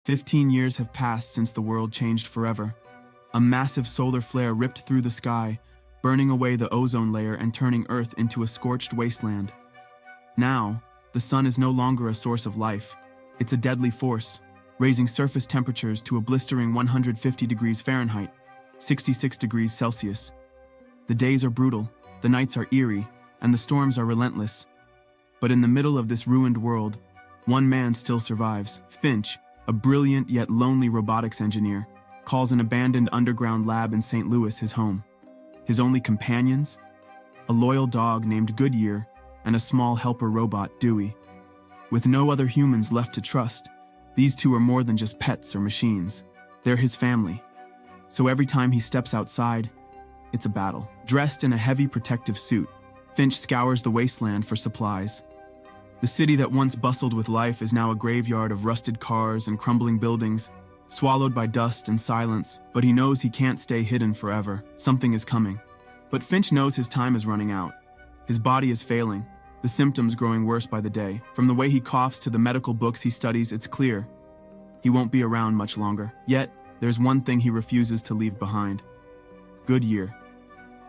15 years have passed since the world changed forever. A massive solar flare ripped through the sky, burning away the ozone layer and turning Earth into a scorched wasteland. Now, the sun is no longer a source of life. It's a deadly force, raising surface temperatures to a blistering 150 degrees Fahrenheit, 66 degrees Celsius. The days are brutal, the nights are eerie, and the storms are relentless. But in the middle of this ruined world, one man still survives. Finch, a brilliant yet lonely robotics engineer, calls an abandoned underground lab in St. Louis his home. His only companions? A loyal dog named Goodyear and a small helper robot, Dewey. With no other humans left to trust, these two are more than just pets or machines. They're his family. So every time he steps outside, it's a battle. Dressed in a heavy protective suit, Finch scours the wasteland for supplies. The city that once bustled with life is now a graveyard of rusted cars and crumbling buildings, swallowed by dust and silence, but he knows he can't stay hidden forever. Something is coming. But Finch knows his time is running out. His body is failing, the symptoms growing worse by the day. From the way he coughs to the medical books he studies, it's clear he won't be around much longer. Yet, there's one thing he refuses to leave behind. Goodyear.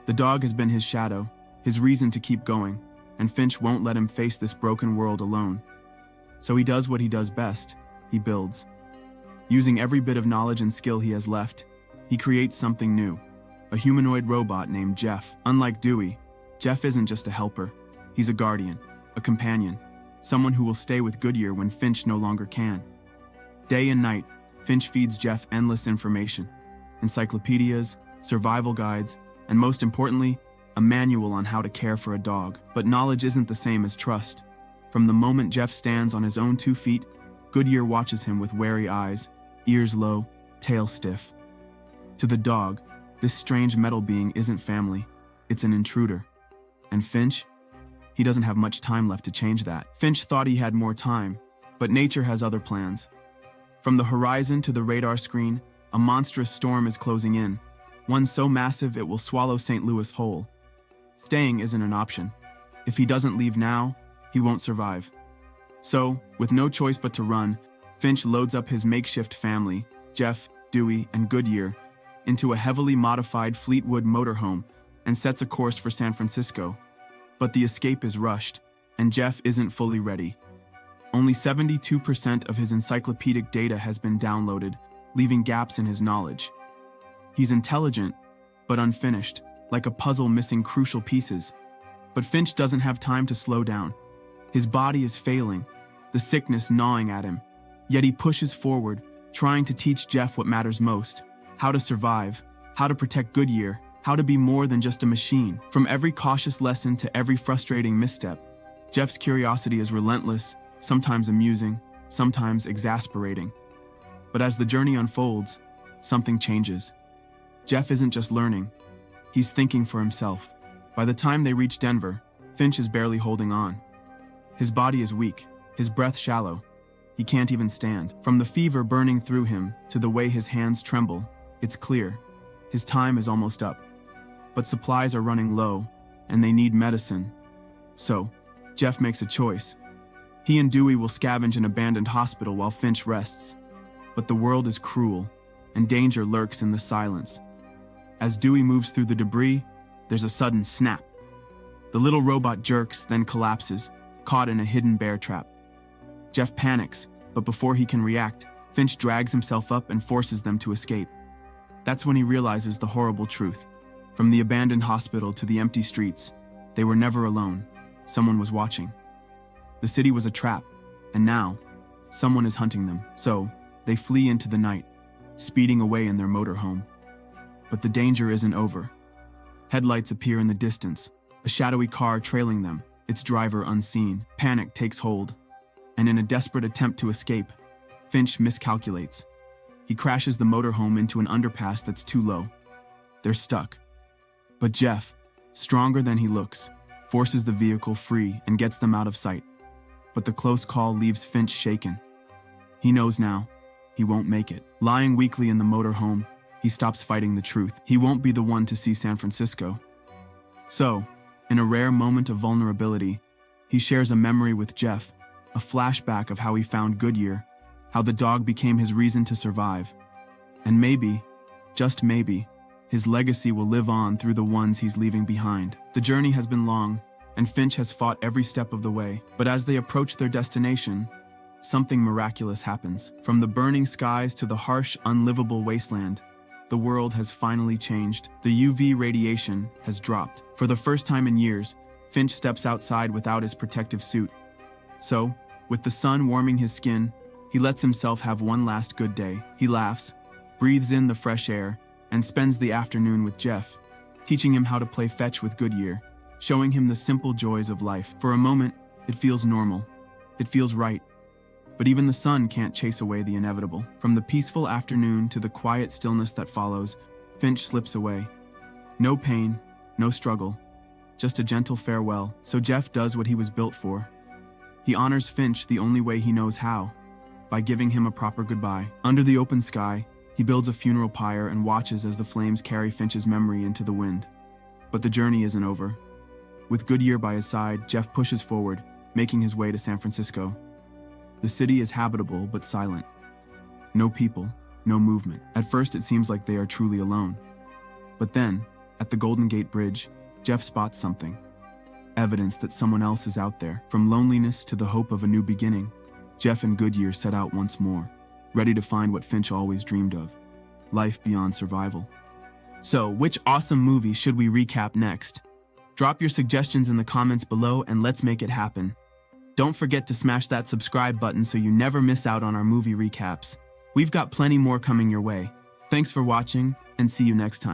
The dog has been his shadow, his reason to keep going, and Finch won't let him face this broken world alone. So he does what he does best. He builds. Using every bit of knowledge and skill he has left, he creates something new. A humanoid robot named Jeff. Unlike Dewey, Jeff isn't just a helper. He's a guardian, a companion, someone who will stay with Goodyear when Finch no longer can. Day and night, Finch feeds Jeff endless information. Encyclopedias, survival guides, and most importantly, a manual on how to care for a dog. But knowledge isn't the same as trust. From the moment Jeff stands on his own 2 feet, Goodyear watches him with wary eyes, ears low, tail stiff. To the dog, this strange metal being isn't family, it's an intruder. And Finch? He doesn't have much time left to change that. Finch thought he had more time, but nature has other plans. From the horizon to the radar screen, a monstrous storm is closing in, one so massive it will swallow St. Louis whole. Staying isn't an option. If he doesn't leave now, he won't survive. So, with no choice but to run, Finch loads up his makeshift family, Jeff, Dewey, and Goodyear, into a heavily modified Fleetwood motorhome and sets a course for San Francisco. But the escape is rushed, and Jeff isn't fully ready. Only 72% of his encyclopedic data has been downloaded, leaving gaps in his knowledge. He's intelligent, but unfinished, like a puzzle missing crucial pieces. But Finch doesn't have time to slow down. His body is failing, the sickness gnawing at him. Yet he pushes forward, trying to teach Jeff what matters most: how to survive, how to protect Goodyear, how to be more than just a machine. From every cautious lesson to every frustrating misstep, Jeff's curiosity is relentless, sometimes amusing, sometimes exasperating. But as the journey unfolds, something changes. Jeff isn't just learning, he's thinking for himself. By the time they reach Denver, Finch is barely holding on. His body is weak, his breath shallow. He can't even stand. From the fever burning through him to the way his hands tremble, it's clear. His time is almost up. But supplies are running low, and they need medicine. So, Jeff makes a choice. He and Dewey will scavenge an abandoned hospital while Finch rests. But the world is cruel, and danger lurks in the silence. As Dewey moves through the debris, there's a sudden snap. The little robot jerks, then collapses, caught in a hidden bear trap. Jeff panics, but before he can react, Finch drags himself up and forces them to escape. That's when he realizes the horrible truth. From the abandoned hospital to the empty streets, they were never alone. Someone was watching. The city was a trap, and now, someone is hunting them. So, they flee into the night, speeding away in their motorhome. But the danger isn't over. Headlights appear in the distance, a shadowy car trailing them, its driver unseen. Panic takes hold, and in a desperate attempt to escape, Finch miscalculates. He crashes the motorhome into an underpass that's too low. They're stuck. But Jeff, stronger than he looks, forces the vehicle free and gets them out of sight. But the close call leaves Finch shaken. He knows now, he won't make it. Lying weakly in the motorhome, he stops fighting the truth. He won't be the one to see San Francisco. So, in a rare moment of vulnerability, he shares a memory with Jeff, a flashback of how he found Goodyear, how the dog became his reason to survive. And maybe, just maybe, his legacy will live on through the ones he's leaving behind. The journey has been long, and Finch has fought every step of the way. But as they approach their destination, something miraculous happens. From the burning skies to the harsh, unlivable wasteland, the world has finally changed. The UV radiation has dropped. For the first time in years, Finch steps outside without his protective suit. So, with the sun warming his skin, he lets himself have one last good day. He laughs, breathes in the fresh air, and spends the afternoon with Jeff, teaching him how to play fetch with Goodyear, showing him the simple joys of life. For a moment, it feels normal. It feels right. But even the sun can't chase away the inevitable. From the peaceful afternoon to the quiet stillness that follows, Finch slips away. No pain, no struggle, just a gentle farewell. So Jeff does what he was built for. He honors Finch the only way he knows how, by giving him a proper goodbye. Under the open sky, he builds a funeral pyre and watches as the flames carry Finch's memory into the wind. But the journey isn't over. With Goodyear by his side, Jeff pushes forward, making his way to San Francisco. The city is habitable but silent. No people, no movement. At first it seems like they are truly alone. But then, at the Golden Gate Bridge, Jeff spots something. Evidence that someone else is out there. From loneliness to the hope of a new beginning, Jeff and Goodyear set out once more, ready to find what Finch always dreamed of: life beyond survival. So, which awesome movie should we recap next? Drop your suggestions in the comments below and let's make it happen. Don't forget to smash that subscribe button so you never miss out on our movie recaps. We've got plenty more coming your way. Thanks for watching, and see you next time.